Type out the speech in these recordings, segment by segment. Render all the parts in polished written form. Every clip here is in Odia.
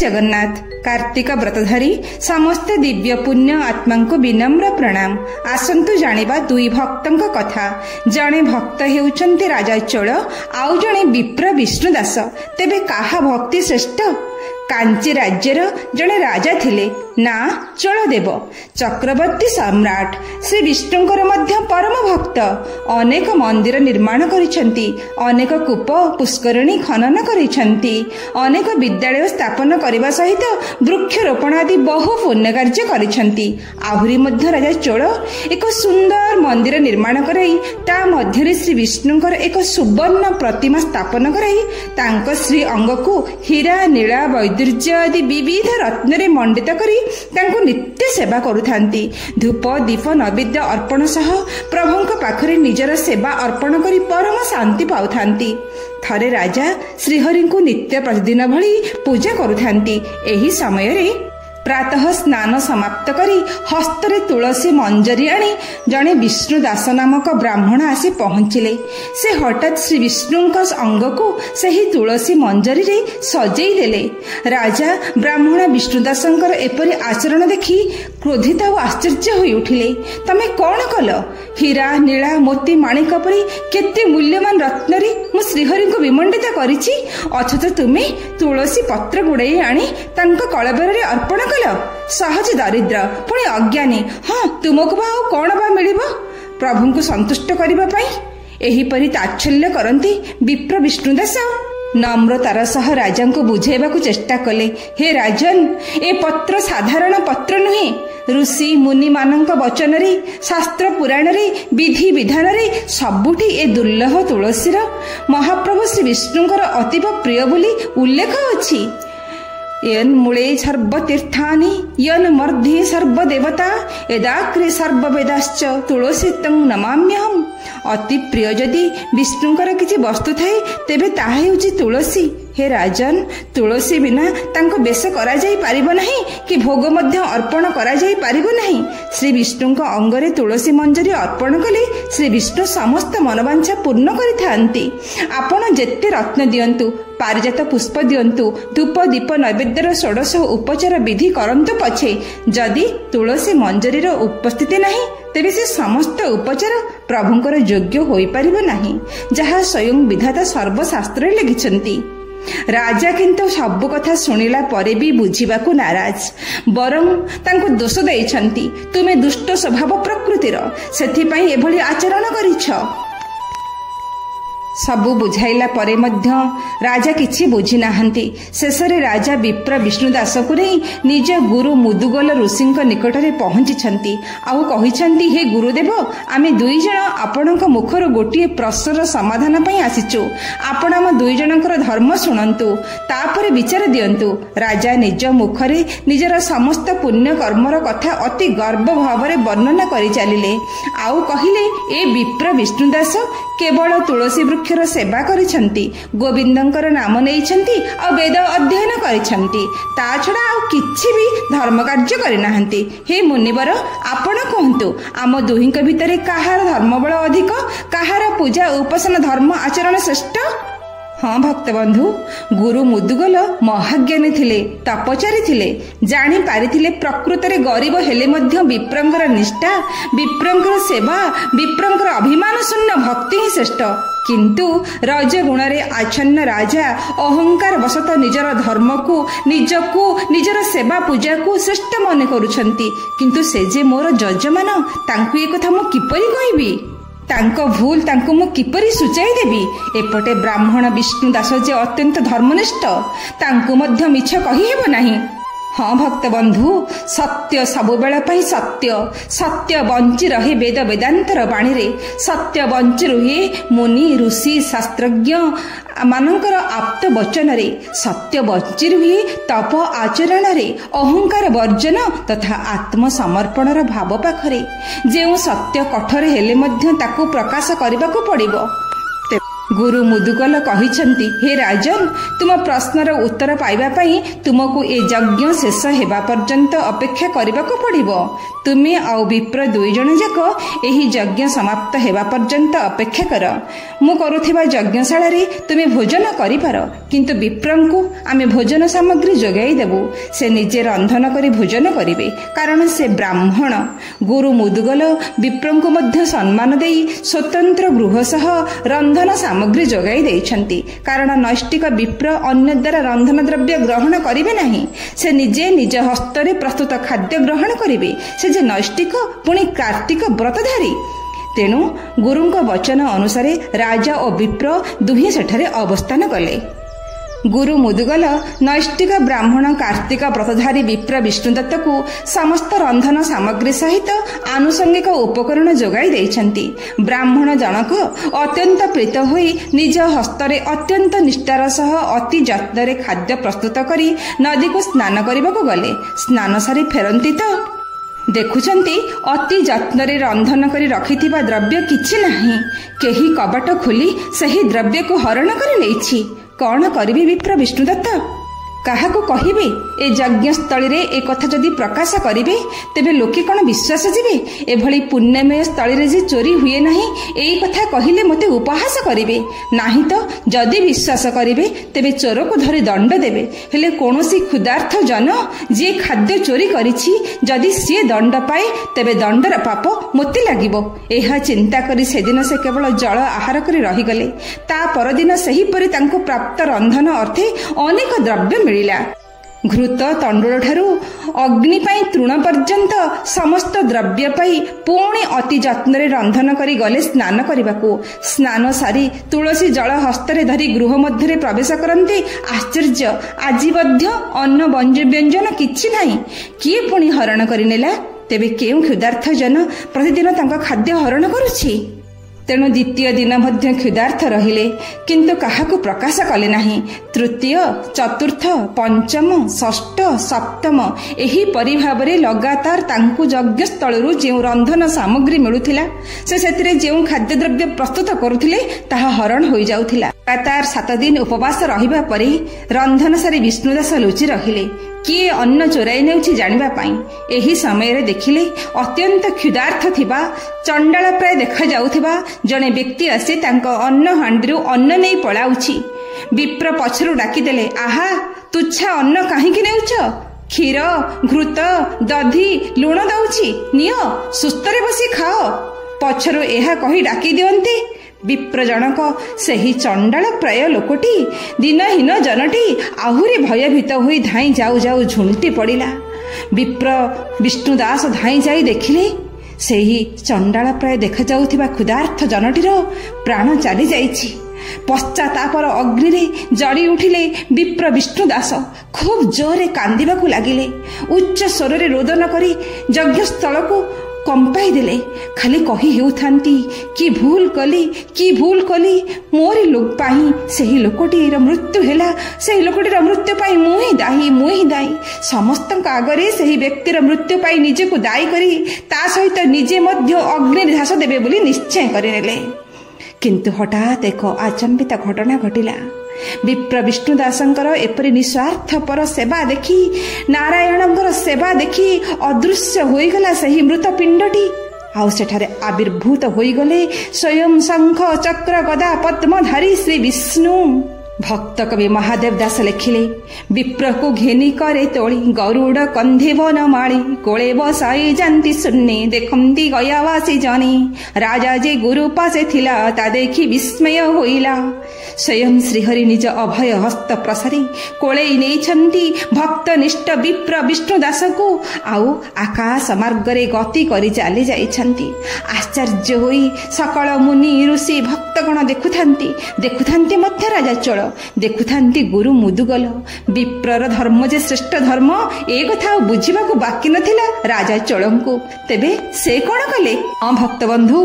जगन्नाथ। कार्तिक व्रतधारी समस्त दिव्य पुण्य आत्मा को विनम्र प्रणाम। आसंतु जानिबा दुई भक्तंक कथा। जणे भक्त हेउचंती राजा चोल, आउ जणे विप्र विष्णुदास। तेबे काहा भक्ति श्रेष्ठ? कांची राज्यर जणे राजा थिले, ना चोलदेव, चक्रवर्ती सम्राट। श्री विष्णुंकर मध्य परम भक्त। अनेक मंदिर निर्माण करिसंती, अनेक कूप पुष्करिणी खनन करिसंती, अनेक विद्यालय स्थापन करने सहित वृक्षरोपण आदि बहु पुण्य कार्य करिसंती। आहुरी मध्य राजा चोल एक सुंदर मंदिर निर्माण कराई ता मध्य श्री विष्णुंकर एक सुवर्ण प्रतिमा स्थापन कराई तांको श्री अंग को हीरा नीला वैदुर्य आदि विविध रत्न मंडित करी तांको नित्य सेवा करुथांती। धूप दीप नैवेद्य अर्पण सह प्रभुंक पाखरे निजर सेवा अर्पण करी परम शांति पाउथांती। थरे राजा श्रीहरि को नित्य प्रतिदिन भली पूजा करुथांती। एही समय रे प्रातः स्नान समाप्त करी हस्तरे तुलसी मंजरी आनी जणे विष्णुदास नामक ब्राह्मण आसी पहुंचिले। से हठात श्री विष्णुंक अंग को सही तुलसी मंजरी रे सजेई देले। राजा ब्राह्मण विष्णुदासंकर एपरि आचरण देखि क्रोधित और आश्चर्य होई उठिले। तमे कौन कल? हीरा नीला मोती माणिक परि केते मूल्यवान रत्न रे मु श्रीहरि को विमंडित करिछि, अथच तुमे तुलसी पत्र गुड़ाई आनी तांको कळबर रे अर्पण कल। सहज दरिद्र पुणी अज्ञानी। हाँ, तुमको बा कौन बा मिलिबो प्रभु को संतुष्ट करबा पई? एहीपरि ताच्छल्य करंती विप्र विष्णुदास। नम्रतार सह राजा को बुझेबाकू चेष्टा कले। हे राजन, ए पत्र साधारण पत्र नुहे। ऋषि मुनि मानक वचन रे, शास्त्र पुराण रे, विधि विधान रे सबुठी ए दुर्लभ तुलसीर महाप्रभु श्री विष्णुंकर अतीव प्रिय बोली उल्लेख अछि। यन मूले सर्वतीर्थानि यन मर्धे सर्वदेवता यदाग्रे सर्ववेदाश्च तुलसी तं नमाम्यहम्। अति प्रिय जदि विष्णुंकर किछि वस्तु थाए तेबे ताहा हेउछि तुलसी। हे राजन, तुलसी बिना तांको बेश करा जाई पारिबो नाही कि भोग मध्य अर्पण करा जाई पारिबो नाही। श्री विष्णुंक अंगरे तुलसी मंजरी अर्पण कले श्री विष्णु समस्त मनोवांछा पूर्ण करिथांती। आपण जेते रत्न दियंतु, पारिजात पुष्प दियंतु, धूप दीप नैवेद्यर षोडश उपचार विधि करंतु पछे, जदि तुलसी मंजरीर उपस्थिति नाही तेबे से समस्त उपचार प्रभुंकर योग्य होई पारिबो नाही, जहा स्वयं विधाता सर्वशास्त्र लिखिछंती। राजा किंतु सब कथा सुनिला परे भी बुझिबाकू नाराज, बरं तांको दोष देइछंती। तुमे दुष्ट स्वभाव प्रकृतिर, सेथिपई एभली आचरण करिछ। सबु बुझाइला परे मध्य राजा किछि बुझी नाहंती। शेषरे राजा विप्र विष्णुदास को नहीं निज गुरु मुदुगल ऋषिंक निकटरे पहुंचिछंती। आउ कहिछंती, हे गुरुदेव, आमे दुई जण आपणक मुखर गोटिए प्रश्नर समाधान पई आसिचु। आपण आम दुई जनकर धर्म शुणंतु, तापरे विचार दियंतु। राजा निज मुखरे निजर समस्त पुण्य कर्मर कथा अति गर्व भावरे वर्णना करि चालिले। आउ कहिले, ए विप्र विष्णुदास केवल तुलसी वृक्षर सेवा करिछंती, गोविंदंकर नाम नेइछंती आ वेद अध्ययन करिछंती, ता छडा आ किछि भी धर्म कार्य करिनाहंती। हे मुनिवर, आपण कहंतु, आम दुहिंक भितरे काहार धर्म बळ अधिक, काहार पूजा उपासना धर्म आचरण श्रेष्ठ? हाँ भक्त बंधु, गुरु मुदुगल महाज्ञानी थिले, तपचारी थिले, जानी पारिथिले प्रकृत रे गरीब हेले मध्य विप्रंकर निष्ठा, विप्रंकर सेवा, विप्रंकर अभिमान शून्य भक्ति ही श्रेष्ठ। किंतु रजगुण रे आच्छन्न राजा अहंकार वशत निजर धर्म को, निजर सेवा पूजा को श्रेष्ठ मने करुछंती। किंतु से जे मोर जजमान, तांकु ए कथा मु किपरि कहिबी? तांको भूल तांको मु किपरि सुचाई देबी? एपटे ब्राह्मण विष्णुदास जे अत्यंत धर्मनिष्ठ, तांको मध्य मिछ कहि हेबो नाही। हाँ भक्त बंधु, सत्य सबुबेला पई सत्य, सत्य बंची रहे वेद वेदांतर बाणी रे, सत्य बंची रहे मुनि ऋषि शास्त्रज्ञ मानकर आप्त वचन रे, सत्य बंची रहे तप आचरण रे, अहंकार वर्जन तथा आत्म समर्पणर भाव पाखरे। जे सत्य कठोर हेले मध्य ताकू प्रकाश करबाकू पड़िबो। ଗୁରୁ ମୁଦୁଗଲ କହିଛନ୍ତି, ହେ ରାଜନ, ତୁମ ପ୍ରଶ୍ନର ଉତ୍ତର ପାଇବା ପାଇଁ ତୁମକୁ ଏ ଯଜ୍ଞ ଶେଷ ହେବା ପର୍ଯ୍ୟନ୍ତ ଅପେକ୍ଷା କରିବାକୁ ପଡ଼ିବ। ତୁମେ ଆଉ ବିପ୍ର 2 ଜଣ ଯାକ ଏହି ଯଜ୍ଞ ସମାପ୍ତ ହେବା ପର୍ଯ୍ୟନ୍ତ ଅପେକ୍ଷା କର। ମୁଁ କରୁଥିବା ଯଜ୍ଞଶାଳାରେ ତୁମେ ଭୋଜନ କରିପାର, କିନ୍ତୁ ବିପ୍ରଙ୍କୁ ଆମେ ଭୋଜନ ସାମଗ୍ରୀ ଯୋଗାଇ ଦେବୁ। ସେ ନିଜେ ରନ୍ଧନ କରି ଭୋଜନ କରିବେ, କାରଣ ସେ ବ୍ରାହ୍ମଣ। ଗୁରୁ ମୁଦୁଗଲ ବିପ୍ରଙ୍କୁ ମଧ୍ୟ ସମ୍ମାନ ଦେଇ ସ୍ୱତନ୍ତ୍ର ଗୃହ ସହ ରନ୍ଧନ ସାମଗ୍ରୀ ଯୋଗାଇ ଦେଇଛନ୍ତି, କାରଣ ନୈଷ୍ଠିକ ବିପ୍ର ଅନ୍ୟ ଦ୍ୱାରା ରନ୍ଧନ ଦ୍ରବ୍ୟ ଗ୍ରହଣ କରିବେ ନାହିଁ। ସେ ନିଜେ ନିଜ ହସ୍ତରେ ପ୍ରସ୍ତୁତ ଖାଦ୍ୟ ଗ୍ରହଣ କରିବେ। ସେ ଯେ ନୈଷ୍ଠିକ, ପୁଣି କାର୍ତ୍ତିକ ବ୍ରତଧାରୀ। ତେଣୁ ଗୁରୁଙ୍କ ବଚନ ଅନୁସାରେ ରାଜା ଓ ବିପ୍ର ଦୁହେଁ ସେଠାରେ ଅବସ୍ଥାନ କଲେ। ଗୁରୁ ମୁଦୁଗଲ ନୈଷ୍ଠିକ ବ୍ରାହ୍ମଣ କାର୍ତ୍ତିକ ବ୍ରତଧାରୀ ବିପ୍ର ବିଷ୍ଣୁଦତ୍ତକୁ ସମସ୍ତ ରନ୍ଧନ ସାମଗ୍ରୀ ସହିତ ଆନୁଷଙ୍ଗିକ ଉପକରଣ ଯୋଗାଇ ଦେଇଛନ୍ତି। ବ୍ରାହ୍ମଣ ଜଣକ ଅତ୍ୟନ୍ତ ପ୍ରୀତ ହୋଇ ନିଜ ହସ୍ତରେ ଅତ୍ୟନ୍ତ ନିଷ୍ଠାର ସହ ଅତି ଯତ୍ନରେ ଖାଦ୍ୟ ପ୍ରସ୍ତୁତ କରି ନଦୀକୁ ସ୍ନାନ କରିବାକୁ ଗଲେ। ସ୍ନାନ ସାରି ଫେରନ୍ତି ତ ଦେଖୁଛନ୍ତି ଅତି ଯତ୍ନରେ ରନ୍ଧନ କରି ରଖିଥିବା ଦ୍ରବ୍ୟ କିଛି ନାହିଁ। କେହି କବାଟ ଖୋଲି ସେହି ଦ୍ରବ୍ୟକୁ ହରଣ କରି ନେଇଛି। କ'ଣ କରିବେ ବିପ୍ର ବିଷ୍ଣୁଦତ୍ତ? କାହାକୁ କହିବେ? ଏ ଯଜ୍ଞସ୍ଥଳୀରେ ଏ କଥା ଯଦି ପ୍ରକାଶ କରିବେ ତେବେ ଲୋକେ କ'ଣ ବିଶ୍ୱାସ ଯିବେ? ଏଭଳି ପୁଣ୍ୟମୟ ସ୍ଥଳୀରେ ଯେ ଚୋରି ହୁଏ ନାହିଁ, ଏଇ କଥା କହିଲେ ମୋତେ ଉପହାସ କରିବେ। ନାହିଁ ତ ଯଦି ବିଶ୍ୱାସ କରିବେ ତେବେ ଚୋରକୁ ଧରି ଦଣ୍ଡ ଦେବେ। ହେଲେ କୌଣସି କ୍ଷୁଧାର୍ଥ ଜନ ଯିଏ ଖାଦ୍ୟ ଚୋରି କରିଛି, ଯଦି ସିଏ ଦଣ୍ଡ ପାଏ ତେବେ ଦଣ୍ଡର ପାପ ମୋତେ ଲାଗିବ। ଏହା ଚିନ୍ତା କରି ସେଦିନ ସେ କେବଳ ଜଳ ଆହାର କରି ରହିଗଲେ। ତା ପରଦିନ ସେହିପରି ତାଙ୍କୁ ପ୍ରାପ୍ତ ରନ୍ଧନ ଅର୍ଥେ ଅନେକ ଦ୍ରବ୍ୟ ମିଳିଲା। ଘୃତ ତଣ୍ଡୁଳ ଠାରୁ ଅଗ୍ନି ପାଇଁ ତୃଣ ପର୍ଯ୍ୟନ୍ତ ସମସ୍ତ ଦ୍ରବ୍ୟ ପାଇ ପୁଣି ଅତି ଯତ୍ନରେ ରନ୍ଧନ କରି ଗଲେ ସ୍ନାନ କରିବାକୁ। ସ୍ନାନ ସାରି ତୁଳସୀ ଜଳ ହସ୍ତରେ ଧରି ଗୃହ ମଧ୍ୟରେ ପ୍ରବେଶ କରନ୍ତି। ଆଶ୍ଚର୍ଯ୍ୟ, ଆଜି ମଧ୍ୟ ଅନ୍ନ ବ୍ୟଞ୍ଜନ କିଛି ନାହିଁ। କିଏ ପୁଣି ହରଣ କରିନେଲା? ତେବେ କେଉଁ କ୍ଷୁଧାର୍ଥ ଜନ ପ୍ରତିଦିନ ତାଙ୍କ ଖାଦ୍ୟ ହରଣ କରୁଛି? ତେଣୁ ଦ୍ୱିତୀୟ ଦିନ ମଧ୍ୟ କ୍ଷୁଧାର୍ଥ ରହିଲେ, କିନ୍ତୁ କାହାକୁ ପ୍ରକାଶ କଲେ ନାହିଁ। ତୃତୀୟ, ଚତୁର୍ଥ, ପଞ୍ଚମ, ଷଷ୍ଠ, ସପ୍ତମ ଏହିପରି ଭାବରେ ଲଗାତାର ତାଙ୍କୁ ଯଜ୍ଞସ୍ଥଳରୁ ଯେଉଁ ରନ୍ଧନ ସାମଗ୍ରୀ ମିଳୁଥିଲା, ସେ ସେଥିରେ ଯେଉଁ ଖାଦ୍ୟଦ୍ରବ୍ୟ ପ୍ରସ୍ତୁତ କରୁଥିଲେ ତାହା ହରଣ ହୋଇଯାଉଥିଲା। ଲଗାତାର 7 ଦିନ ଉପବାସ ରହିବା ପରେ ରନ୍ଧନ ସାରି ବିଷ୍ଣୁଦାସ ଲୁଚି ରହିଲେ, କିଏ ଅନ୍ନ ଚୋରାଇ ନେଉଛି ଜାଣିବା ପାଇଁ। ଏହି ସମୟରେ ଦେଖିଲେ ଅତ୍ୟନ୍ତ କ୍ଷୁଧାର୍ଥ ଥିବା, ଚଣ୍ଡାଳ ପ୍ରାୟ ଦେଖାଯାଉଥିବା ଜଣେ ବ୍ୟକ୍ତି ଆସି ତାଙ୍କ ଅନ୍ନ ହାଣ୍ଡିରୁ ଅନ୍ନ ନେଇ ପଳାଉଛି। ବିପ୍ର ପଛରୁ ଡାକିଦେଲେ, ଆହା, ତୁଚ୍ଛା ଅନ୍ନ କାହିଁକି ନେଉଛ? କ୍ଷୀର, ଘୃତ, ଦଧି, ଲୁଣ ଦଉଛି, ନିଅ, ସୁସ୍ଥରେ ବସି ଖାଅ। ପଛରୁ ଏହା କହି ଡାକି ଦିଅନ୍ତି। ବିପ୍ର ଜଣକ ସେହି ଚଣ୍ଡାଳ ପ୍ରାୟ ଲୋକଟି, ଦିନହୀନ ଜନଟି ଆହୁରି ଭୟଭୀତ ହୋଇ ଧାଇଁ ଯାଉ ଯାଉ ଝୁଣ୍ଟି ପଡ଼ିଲା। ବିପ୍ର ବିଷ୍ଣୁଦାସ ଧାଇଁ ଯାଇ ଦେଖିଲେ ସେହି ଚଣ୍ଡାଳ ପ୍ରାୟ ଦେଖାଯାଉଥିବା କ୍ଷୁଧାର୍ଥ ଜନଟିର ପ୍ରାଣ ଚାଲିଯାଇଛି। ପଶ୍ଚାତାପର ଅଗ୍ନିରେ ଜଳି ଉଠିଲେ ବିପ୍ର ବିଷ୍ଣୁଦାସ। ଖୁବ୍ ଜୋରରେ କାନ୍ଦିବାକୁ ଲାଗିଲେ। ଉଚ୍ଚ ସ୍ୱରରେ ରୋଦନ କରି ଯଜ୍ଞସ୍ଥଳକୁ କମ୍ପାଇ ଦେଲେ। ଖାଲି କହି ହେଉଥାନ୍ତି, କି ଭୁଲ କଲି, କି ଭୁଲ କଲି। ମୋରି ପାଇଁ ସେହି ଲୋକଟିର ମୃତ୍ୟୁ ହେଲା। ସେହି ଲୋକଟିର ମୃତ୍ୟୁ ପାଇଁ ମୁଁ ହିଁ ଦାୟୀ। ସମସ୍ତଙ୍କ ଆଗରେ ସେହି ବ୍ୟକ୍ତିର ମୃତ୍ୟୁ ପାଇଁ ନିଜକୁ ଦାୟୀ କରି ତା ସହିତ ନିଜେ ମଧ୍ୟ ଅଗ୍ନିରେ ଝାସ ଦେବେ ବୋଲି ନିଶ୍ଚୟ କରିନେଲେ। କିନ୍ତୁ ହଠାତ୍ ଏକ ଆଚମ୍ବିତ ଘଟଣା ଘଟିଲା। ବିପ୍ର ବିଷ୍ଣୁଦାସଙ୍କର ଏପରି ନିଃସ୍ୱାର୍ଥପର ସେବା ଦେଖି, ନାରାୟଣଙ୍କର ସେବା ଦେଖି ଅଦୃଶ୍ୟ ହୋଇଗଲା ସେହି ମୃତ ପିଣ୍ଡଟି। ଆଉ ସେଠାରେ ଆବିର୍ଭୂତ ହୋଇଗଲେ ସ୍ୱୟଂ ଶଙ୍ଖ ଚକ୍ର ଗଦା ପଦ୍ମଧାରୀ ଶ୍ରୀ ବିଷ୍ଣୁ। ଭକ୍ତ କବି ମହାଦେବ ଦାସ ଲେଖିଲେ, ବିପ୍ରକୁ ଘେନି କରେ ତୋଳି, ଗରୁଡ଼ କନ୍ଧେବନ ମାଳି, କୋଳେ ବସାଇ ଯାନ୍ତି ଶୂନ୍ୟେ, ଦେଖନ୍ତି ଗୟାବାସୀ ଜଣେ। ରାଜା ଯେ ଗୁରୁ ପାଶେ ଥିଲା, ତା ଦେଖି ବିସ୍ମୟ ହୋଇଲା। ସ୍ୱୟଂ ଶ୍ରୀହରି ନିଜ ଅଭୟ ହସ୍ତ ପ୍ରସାରି କୋଳେଇ ନେଇଛନ୍ତି ଭକ୍ତନିଷ୍ଠ ବିପ୍ର ବିଷ୍ଣୁ ଦାସକୁ। ଆଉ ଆକାଶ ମାର୍ଗରେ ଗତି କରି ଚାଲି ଯାଇଛନ୍ତି। ଆଶ୍ଚର୍ଯ୍ୟ ହୋଇ ସକଳ ମୁନି ଋଷି ଭକ୍ତଗଣ ଦେଖୁଥାନ୍ତି ମଧ୍ୟ ରାଜା ଚୋଳ। ଦେଖୁଥାନ୍ତି ଗୁରୁ ମୁଦୁଗଲ। ବିପ୍ରର ଧର୍ମ ଯେ ଶ୍ରେଷ୍ଠ ଧର୍ମ ଏ କଥା ଆଉ ବୁଝିବାକୁ ବାକି ନଥିଲା ରାଜା ଚୋଳଙ୍କୁ। ତେବେ ସେ କ'ଣ କଲେ? ହଁ ଭକ୍ତବନ୍ଧୁ,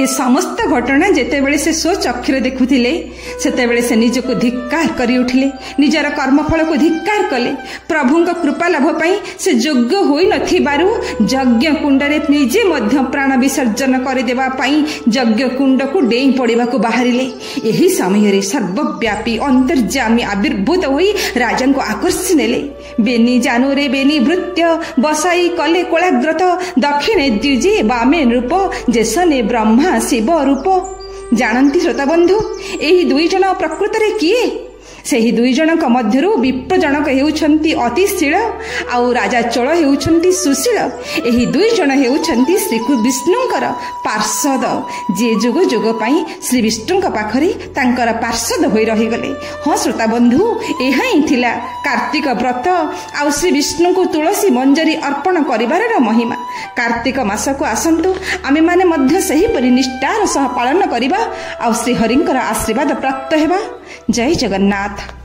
ଏ ସମସ୍ତ ଘଟଣା ଯେତେବେଳେ ସେ ସ୍ୱଚକ୍ଷୁରେ ଦେଖୁଥିଲେ ସେତେବେଳେ ସେ ନିଜକୁ ଧିକ୍କାର କରି ଉଠିଲେ, ନିଜର କର୍ମଫଳକୁ ଧିକ୍କାର କଲେ। ପ୍ରଭୁଙ୍କ କୃପା ଲାଭ ପାଇଁ ସେ ଯୋଗ୍ୟ ହୋଇନଥିବାରୁ ଯଜ୍ଞ କୁଣ୍ଡରେ ନିଜେ ମଧ୍ୟ ପ୍ରାଣ ବିସର୍ଜନ କରିଦେବା ପାଇଁ ଯଜ୍ଞ କୁଣ୍ଡକୁ ଡେଇଁ ପଡ଼ିବାକୁ ବାହାରିଲେ। ଏହି ସମୟରେ ସର୍ବବ୍ୟାପୀ ଅନ୍ତର୍ଯାମୀ ଆବିର୍ଭୂତ ହୋଇ ରାଜାଙ୍କୁ ଆକର୍ଷି ନେଲେ। ବେନି ଜାନୁରେ ବେନି ଭୃତ୍ୟ ବସାଇ କଲେ କୋଳାଗ୍ରତ, ଦକ୍ଷିଣେ ଦ୍ୱିଜେ ବାମେ ନୃପ ଯେସନେ ବ୍ରହ୍ମା ଶିବ ରୂପ। ଜାଣନ୍ତି ଶ୍ରୋତାବନ୍ଧୁ, ଏହି ଦୁଇ ଜଣ ପ୍ରକୃତରେ କିଏ? ସେହି ଦୁଇ ଜଣଙ୍କ ମଧ୍ୟରୁ ବିପ୍ର ଜଣକ ହେଉଛନ୍ତି ଅତିଶୀଳ ଆଉ ରାଜା ଚୋଳ ହେଉଛନ୍ତି ସୁଶୀଳ। ଏହି ଦୁଇ ଜଣ ହେଉଛନ୍ତି ଶ୍ରୀ ବିଷ୍ଣୁଙ୍କର ପାର୍ଷଦ, ଯିଏ ଯୁଗ ଯୁଗ ପାଇଁ ଶ୍ରୀ ବିଷ୍ଣୁଙ୍କ ପାଖରେ ତାଙ୍କର ପାର୍ଷଦ ହୋଇ ରହିଗଲେ। ହଁ ଶ୍ରୋତାବନ୍ଧୁ, ଏହା ହିଁ ଥିଲା କାର୍ତ୍ତିକ ବ୍ରତ ଆଉ ଶ୍ରୀ ବିଷ୍ଣୁଙ୍କୁ ତୁଳସୀ ମଞ୍ଜରୀ ଅର୍ପଣ କରିବାର ମହିମା। କାର୍ତ୍ତିକ ମାସକୁ ଆସନ୍ତୁ, ଆମେମାନେ ମଧ୍ୟ ସେହିପରି ନିଷ୍ଠାର ସହ ପାଳନ କରିବା ଆଉ ଶ୍ରୀହରିଙ୍କର ଆଶୀର୍ବାଦ ପ୍ରାପ୍ତ ହେବା। ଜୟ ଜଗନ୍ନାଥ।